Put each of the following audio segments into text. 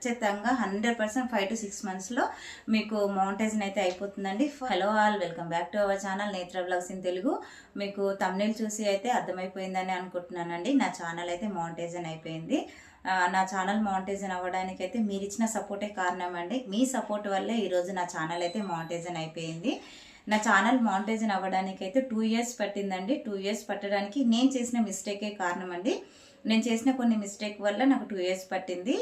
ఖచ్చితంగా 100% 5 to 6 మంత్స్లో మీకు మౌంటైజన్ అయితే అయిపోతుందండి. Hello all, welcome back to our channel నేత్ర బ్లాగ్స్ ఇన్ తెలుగు. మీకు థంబ్నెయిల్ చూసి అయితే అర్థమైపోయిందని అనుకుంటున్నానండి. నా ఛానల్ అయితే మౌంటైజన్ అయిపోయింది. నా ఛానల్ మౌంటైజన్ అవ్వడానికి అయితే మీరు ఇచ్చిన సపోర్టే కారణం అండి. మీ సపోర్ట్ వల్లే ఈరోజు నా ఛానల్ అయితే మౌంటైజన్ అయిపోయింది. నా ఛానల్ మౌంటైజన్ అవ్వడానికి అయితే 2 years పట్టిందండి. 2 years పట్టడానికి నేను చేసిన మిస్టేకే కారణం అండి. నేను చేసిన కొన్ని మిస్టేక్ వల్ల నాకు 2 years పట్టింది.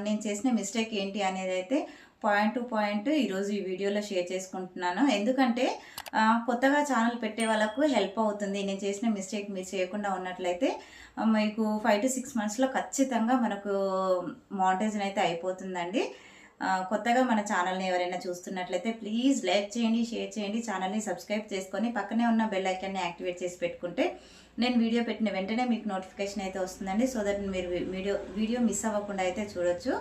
నేను చేసిన మిస్టేక్ ఏంటి అనేది అయితే పాయింట్ టు పాయింట్ ఈరోజు ఈ వీడియోలో షేర్ చేసుకుంటున్నాను. ఎందుకంటే కొత్తగా ఛానల్ పెట్టే వాళ్ళకు హెల్ప్ అవుతుంది. నేను చేసిన మిస్టేక్ మీరు చేయకుండా ఉన్నట్లయితే మీకు 5 to 6 మంత్స్లో ఖచ్చితంగా మనకు మౌంటైజన్ అయితే అయిపోతుందండి. కొత్తగా మన ఛానల్ని ఎవరైనా చూస్తున్నట్లయితే ప్లీజ్ లైక్ చేయండి, షేర్ చేయండి, ఛానల్ని సబ్స్క్రైబ్ చేసుకొని పక్కనే ఉన్న బెల్ ఐకాన్ని యాక్టివేట్ చేసి పెట్టుకుంటే నేను వీడియో పెట్టిన వెంటనే మీకు నోటిఫికేషన్ అయితే వస్తుందండి. సో దట్ మీరు వీడియో మిస్ అవ్వకుండా అయితే చూడొచ్చు.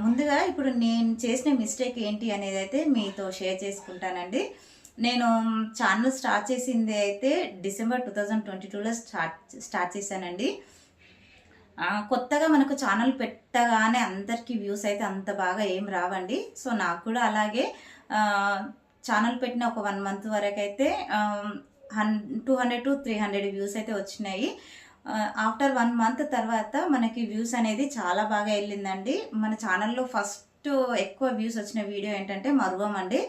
ముందుగా ఇప్పుడు నేను చేసిన మిస్టేక్ ఏంటి అనేది అయితే మీతో షేర్ చేసుకుంటానండి. నేను ఛానల్ స్టార్ట్ చేసింది అయితే December 2022లో స్టార్ట్ చేశానండి. కొత్తగా మనకు ఛానల్ పెట్టగానే అందరికీ వ్యూస్ అయితే అంత బాగా ఏం రావండి. సో నాకు కూడా అలాగే ఛానల్ పెట్టిన ఒక 1 month వరకు అయితే 200 to 300 వ్యూస్ అయితే వచ్చినాయి. ఆఫ్టర్ 1 month తర్వాత మనకి వ్యూస్ అనేది చాలా బాగా వెళ్ళిందండి. మన ఛానల్లో ఫస్ట్ ఎక్కువ వ్యూస్ వచ్చిన వీడియో ఏంటంటే మరువం అండి.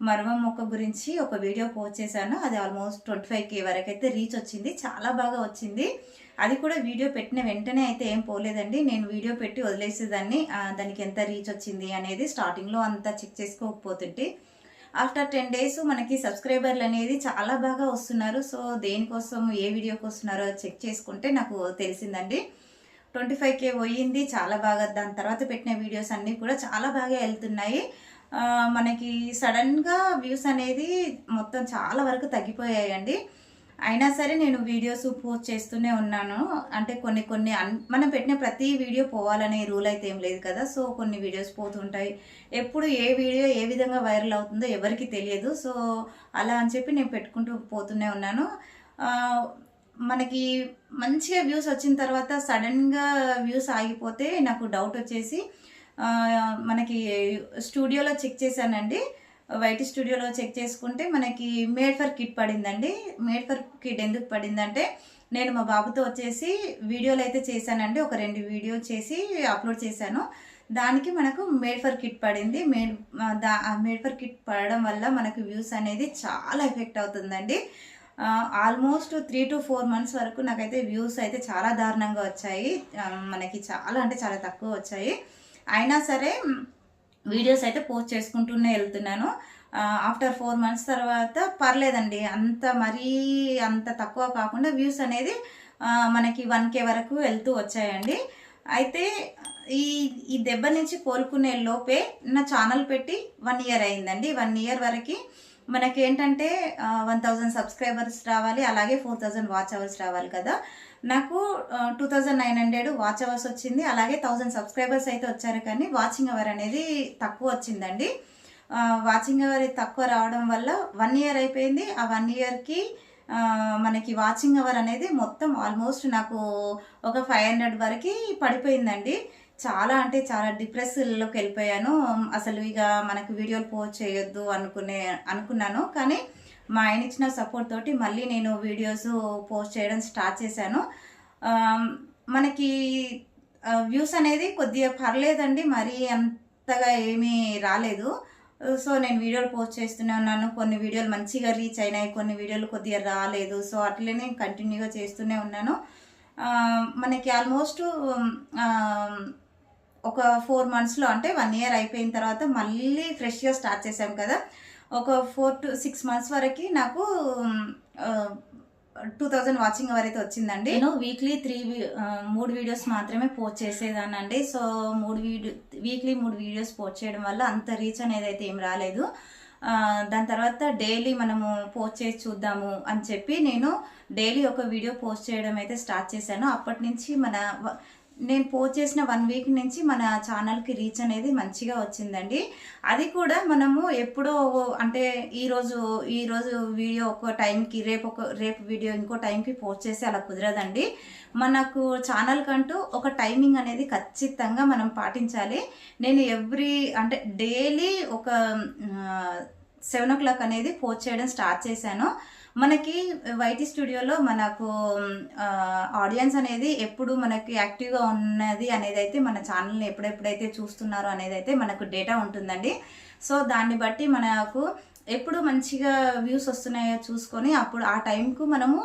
మరువం మొక్క గురించి ఒక వీడియో పోస్ట్ చేశాను. అది ఆల్మోస్ట్ 25K వరకు అయితే రీచ్ వచ్చింది. చాలా బాగా వచ్చింది. అది కూడా వీడియో పెట్టిన వెంటనే అయితే ఏం పోలేదండి. నేను వీడియో పెట్టి వదిలేసేదాన్ని. దానికి ఎంత రీచ్ వచ్చింది అనేది స్టార్టింగ్లో అంతా చెక్ చేసుకోకపోతుంటే ఆఫ్టర్ 10 days మనకి సబ్స్క్రైబర్లు అనేది చాలా బాగా వస్తున్నారు. సో దేనికోసం ఏ వీడియోకి వస్తున్నారో చెక్ చేసుకుంటే నాకు తెలిసిందండి. 25K పోయింది చాలా బాగా. దాని తర్వాత పెట్టిన వీడియోస్ అన్నీ కూడా చాలా బాగా వెళ్తున్నాయి. మనకి సడన్గా వ్యూస్ అనేది మొత్తం చాలా వరకు తగ్గిపోయాయండి. అయినా సరే నేను వీడియోస్ పోస్ట్ చేస్తూనే ఉన్నాను. అంటే కొన్ని మనం పెట్టిన ప్రతి వీడియో పోవాలనే రూల్ అయితే ఏం లేదు కదా. సో కొన్ని వీడియోస్ పోతుంటాయి. ఎప్పుడు ఏ వీడియో ఏ విధంగా వైరల్ అవుతుందో ఎవరికి తెలియదు. సో అలా అని చెప్పి నేను పెట్టుకుంటూ పోతూనే ఉన్నాను. మనకి మంచిగా వ్యూస్ వచ్చిన తర్వాత సడన్గా వ్యూస్ ఆగిపోతే నాకు డౌట్ వచ్చేసి మనకి స్టూడియోలో చెక్ చేశానండి. వైట్ స్టూడియోలో చెక్ చేసుకుంటే మనకి మేడ్ ఫర్ కిడ్ పడిందండి. మేడ్ ఫర్ కిడ్ ఎందుకు పడిందంటే నేను మా బాబుతో వచ్చేసి వీడియోలు అయితే చేశానండి. ఒక 2 వీడియో చేసి అప్లోడ్ చేశాను. దానికి మనకు మేడ్ ఫర్ కిడ్ పడింది. మేడ్ ఫర్ కిడ్ పడడం వల్ల మనకు వ్యూస్ అనేది చాలా ఎఫెక్ట్ అవుతుందండి. ఆల్మోస్ట్ 3 to 4 months వరకు నాకైతే వ్యూస్ అయితే చాలా దారుణంగా వచ్చాయి. మనకి చాలా అంటే చాలా తక్కువ వచ్చాయి. అయినా సరే వీడియోస్ అయితే పోస్ట్ చేసుకుంటూనే వెళ్తున్నాను. ఆఫ్టర్ 4 months తర్వాత పర్లేదండి, అంత తక్కువ కాకుండా వ్యూస్ అనేది మనకి 1K వరకు వెళ్తూ వచ్చాయండి. అయితే ఈ దెబ్బ నుంచి కోలుకునే లోపే నా ఛానల్ పెట్టి 1 year అయిందండి. 1 year వరకు మనకేంటంటే 1000 సబ్స్క్రైబర్స్ రావాలి, అలాగే 4000 వాచ్ అవర్స్ రావాలి కదా. నాకు 2900 వాచ్ అవర్స్ వచ్చింది, అలాగే 1000 సబ్స్క్రైబర్స్ అయితే వచ్చారు. కానీ వాచింగ్ అవర్ అనేది తక్కువ వచ్చిందండి. వాచింగ్ అవర్ తక్కువ రావడం వల్ల 1 year అయిపోయింది. ఆ 1 yearకి మనకి వాచింగ్ అవర్ అనేది మొత్తం ఆల్మోస్ట్ నాకు ఒక 500 వరకు పడిపోయిందండి. చాలా అంటే చాలా డిప్రెస్లోకి వెళ్ళిపోయాను. అసలు ఇక మనకు వీడియోలు పోస్ట్ చేయొద్దు అనుకున్నాను. కానీ మా ఆయన ఇచ్చిన సపోర్ట్ తోటి మళ్ళీ నేను వీడియోస్ పోస్ట్ చేయడం స్టార్ట్ చేశాను. మనకి వ్యూస్ అనేది కొద్దిగా పర్లేదండి, మరీ అంతగా ఏమీ రాలేదు. సో నేను వీడియోలు పోస్ట్ చేస్తూనే ఉన్నాను. కొన్ని వీడియోలు మంచిగా రీచ్ అయినాయి, కొన్ని వీడియోలు కొద్దిగా రాలేదు. సో అట్లనే కంటిన్యూగా చేస్తూనే ఉన్నాను. మనకి ఆల్మోస్ట్ ఒక 4 monthsలో అంటే 1 year అయిపోయిన తర్వాత మళ్ళీ ఫ్రెష్గా స్టార్ట్ చేశాం కదా. ఒక 4 to 6 months వరకు నాకు 2000 వాచింగ్ అవర్ అయితే వచ్చిందండి. నేను వీక్లీ 3 వీడియోస్ మాత్రమే పోస్ట్ చేసేదానండి. సో వీక్లీ 3 వీడియోస్ పోస్ట్ చేయడం వల్ల అంత రీచ్ అనేది అయితే ఏం రాలేదు. దాని తర్వాత డైలీ మనము పోస్ట్ చేసి చూద్దాము అని చెప్పి నేను డైలీ ఒక వీడియో పోస్ట్ చేయడం అయితే స్టార్ట్ చేశాను. అప్పటి నుంచి నేను పోస్ట్ చేసిన 1 వీక్ నుంచి మన ఛానల్కి రీచ్ అనేది మంచిగా వచ్చిందండి. అది కూడా మనము ఎప్పుడో అంటే ఈరోజు వీడియో ఒక టైంకి రేపు వీడియో ఇంకో టైంకి పోస్ట్ చేసి అలా కుదరదండి. మనకు ఛానల్ కంటూ ఒక టైమింగ్ అనేది ఖచ్చితంగా మనం పాటించాలి. నేను అంటే డైలీ ఒక 7 o'clock అనేది పోస్ట్ చేయడం స్టార్ట్ చేశాను. మనకి వైటీ స్టూడియోలో మనకు ఆడియన్స్ అనేది ఎప్పుడు మనకి యాక్టివ్గా ఉన్నది అనేది అయితే మన ఛానల్ని ఎప్పుడెప్పుడైతే చూస్తున్నారో అనేది అయితే మనకు డేటా ఉంటుందండి. సో దాన్ని బట్టి మనకు ఎప్పుడు మంచిగా వ్యూస్ వస్తున్నాయో చూసుకొని అప్పుడు ఆ టైంకు మనము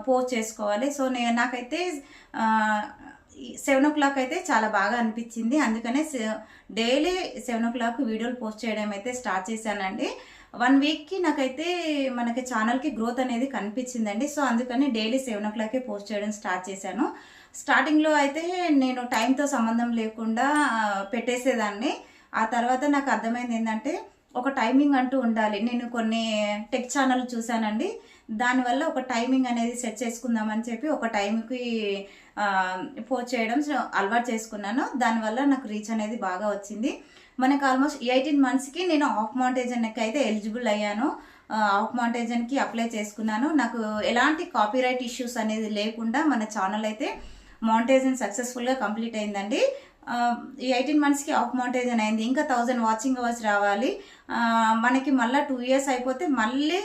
పోస్ట్ చేసుకోవాలి. సో నాకైతే 7 o'clock అయితే చాలా బాగా అనిపించింది. అందుకనే డైలీ 7 o'clock వీడియోలు పోస్ట్ చేయడం అయితే స్టార్ట్ చేశానండి. 1 వీక్కి నాకైతే మనకి ఛానల్కి గ్రోత్ అనేది కనిపించిందండి. సో అందుకని డైలీ 7 o'clock పోస్ట్ చేయడం స్టార్ట్ చేశాను. స్టార్టింగ్లో అయితే నేను టైంతో సంబంధం లేకుండా పెట్టేసేదాన్ని. ఆ తర్వాత నాకు అర్థమైంది ఏంటంటే ఒక టైమింగ్ అంటూ ఉండాలి. నేను కొన్ని టెక్ ఛానల్ చూశానండి. దానివల్ల ఒక టైమింగ్ అనేది సెట్ చేసుకుందామని చెప్పి ఒక టైంకి పోస్ట్ చేయడం అలవాటు చేసుకున్నాను. దానివల్ల నాకు రీచ్ అనేది బాగా వచ్చింది. మనకు ఆల్మోస్ట్ 18 monthsకి నేను ఆఫ్ మౌంటేజన్కి అయితే ఎలిజిబుల్ అయ్యాను. ఆఫ్ మౌంటేజన్కి అప్లై చేసుకున్నాను. నాకు ఎలాంటి కాపీరైట్ ఇష్యూస్ అనేది లేకుండా మన ఛానల్ అయితే మౌంటేజన్ సక్సెస్ఫుల్గా కంప్లీట్ అయిందండి. ఈ 18 monthsకి ఆఫ్ మౌంటేజన్ అయింది. ఇంకా 1000 వాచింగ్ అవర్స్ రావాలి. మనకి మళ్ళీ 2 years అయిపోతే మళ్ళీ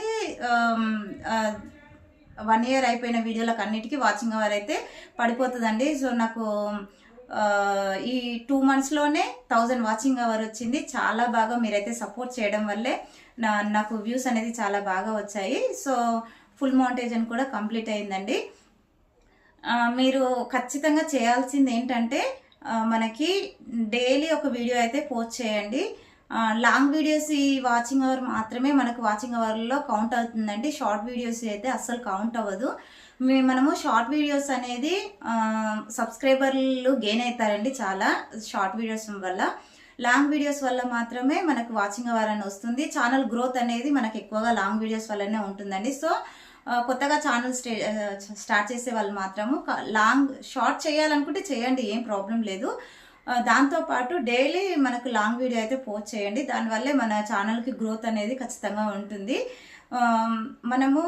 1 year అయిపోయిన వీడియోలకు అన్నిటికీ వాచింగ్ అవర్ అయితే పడిపోతుందండి. సో నాకు ఈ 2 monthsలోనే 1000 వాచింగ్ అవర్ వచ్చింది. చాలా బాగా మీరైతే సపోర్ట్ చేయడం వల్లే నాకు వ్యూస్ అనేది చాలా బాగా వచ్చాయి. సో ఫుల్ మౌంటేజన్ కూడా కంప్లీట్ అయిందండి. మీరు ఖచ్చితంగా చేయాల్సింది ఏంటంటే మనకి డైలీ ఒక వీడియో అయితే పోస్ట్ చేయండి. లాంగ్ వీడియోస్ ఈ వాచింగ్ అవర్ మాత్రమే మనకు వాచింగ్ అవర్లో కౌంట్ అవుతుందండి. షార్ట్ వీడియోస్ అయితే అస్సలు కౌంట్ అవ్వదు. మనము షార్ట్ వీడియోస్ అనేది సబ్స్క్రైబర్లు గెయిన్ అవుతారండి చాలా షార్ట్ వీడియోస్ వల్ల. లాంగ్ వీడియోస్ వల్ల మాత్రమే మనకు వాచింగ్ అవర్ అని వస్తుంది. ఛానల్ గ్రోత్ అనేది మనకు ఎక్కువగా లాంగ్ వీడియోస్ వల్లనే ఉంటుందండి. సో కొత్తగా ఛానల్ స్టార్ట్ చేసే వాళ్ళు మాత్రము షార్ట్ చేయాలనుకుంటే చేయండి, ఏం ప్రాబ్లం లేదు. దాంతోపాటు డైలీ మనకు లాంగ్ వీడియో అయితే పోస్ట్ చేయండి. దానివల్లే మన ఛానల్కి గ్రోత్ అనేది ఖచ్చితంగా ఉంటుంది. మనము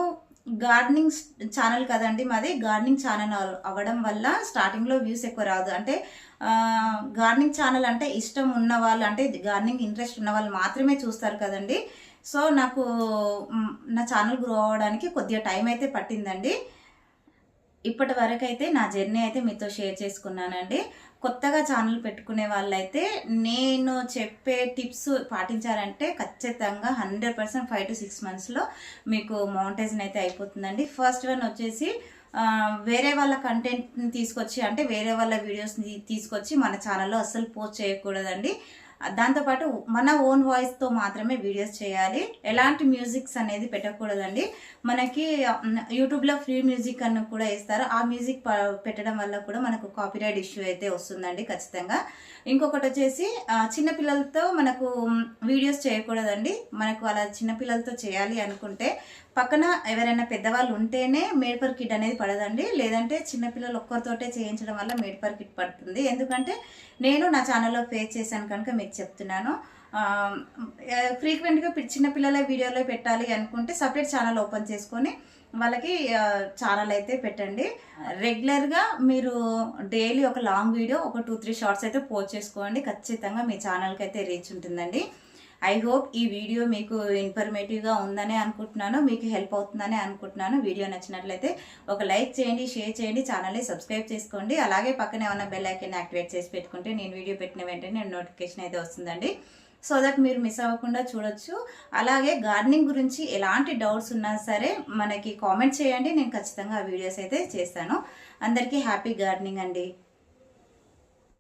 గార్డెనింగ్ ఛానల్ కదండి మాది. గార్డెనింగ్ ఛానల్ అవ్వడం వల్ల స్టార్టింగ్లో వ్యూస్ ఎక్కువ రాదు. అంటే గార్డెనింగ్ ఛానల్ అంటే ఇష్టం ఉన్న వాళ్ళు, అంటే గార్డెనింగ్ ఇంట్రెస్ట్ ఉన్న వాళ్ళు మాత్రమే చూస్తారు కదండి. సో నాకు నా ఛానల్ గ్రో అవ్వడానికి కొద్దిగా టైం అయితే పట్టిందండి. ఇప్పటి వరకు అయితే నా జర్నీ అయితే మీతో షేర్ చేసుకున్నానండి. కొత్తగా ఛానల్ పెట్టుకునే వాళ్ళైతే నేను చెప్పే టిప్స్ పాటించారంటే ఖచ్చితంగా 100% 5 to 6 monthsలో మీకు మౌంటేజన్ అయితే అయిపోతుందండి. ఫస్ట్ వన్ వచ్చేసి వేరే వాళ్ళ కంటెంట్ని తీసుకొచ్చి, అంటే వేరే వాళ్ళ వీడియోస్ని తీసుకొచ్చి మన ఛానల్లో అస్సలు పోస్ట్ చేయకూడదండి. దాంతోపాటు మన ఓన్ వాయిస్తో మాత్రమే వీడియోస్ చేయాలి. ఎలాంటి మ్యూజిక్స్ అనేది పెట్టకూడదండి. మనకి యూట్యూబ్లో ఫ్రీ మ్యూజిక్ అని కూడా వేస్తారు. ఆ మ్యూజిక్ పెట్టడం వల్ల కూడా మనకు కాపీరైట్ ఇష్యూ అయితే వస్తుందండి ఖచ్చితంగా. ఇంకొకటి వచ్చేసి చిన్నపిల్లలతో మనకు వీడియోస్ చేయకూడదండి. మనకు అలా చిన్నపిల్లలతో చేయాలి అనుకుంటే పక్కన ఎవరైనా పెద్దవాళ్ళు ఉంటేనే మేడ్ ఫర్ కిడ్ అనేది పడదండి. లేదంటే చిన్నపిల్లలు ఒక్కరితోటే చేయించడం వల్ల మేడ్ ఫర్ కిడ్ పడుతుంది. ఎందుకంటే నేను నా ఛానల్లో ఫేస్ చేశాను కనుక మీకు చెప్తున్నాను. ఫ్రీక్వెంట్గా చిన్నపిల్లల వీడియోలో పెట్టాలి అనుకుంటే సపరేట్ ఛానల్ ఓపెన్ చేసుకొని వాళ్ళకి ఛానల్ అయితే పెట్టండి. రెగ్యులర్గా మీరు డైలీ ఒక లాంగ్ వీడియో, ఒక 2-3 షార్ట్స్ అయితే పోస్ట్ చేసుకోండి. ఖచ్చితంగా మీ ఛానల్కి అయితే రీచ్ ఉంటుందండి. ఐ హోప్ ఈ వీడియో మీకు ఇన్ఫర్మేటివ్గా ఉందని అనుకుంటున్నాను, మీకు హెల్ప్ అవుతుందని అనుకుంటున్నాను. వీడియో నచ్చినట్లయితే ఒక లైక్ చేయండి, షేర్ చేయండి, ఛానల్ని సబ్స్క్రైబ్ చేసుకోండి. అలాగే పక్కనే ఉన్న బెల్ ఐకాన్ యాక్టివేట్ చేసి పెట్టుకుంటే నేను వీడియో పెట్టిన వెంటనే నోటిఫికేషన్ అయితే వస్తుందండి. సో దట్ మీరు మిస్ అవ్వకుండా చూడొచ్చు. అలాగే గార్డెనింగ్ గురించి ఎలాంటి డౌట్స్ ఉన్నా సరే మనకి కామెంట్ చేయండి. నేను ఖచ్చితంగా ఆ వీడియోస్ అయితే చేస్తాను. అందరికీ హ్యాపీ గార్డెనింగ్ అండి.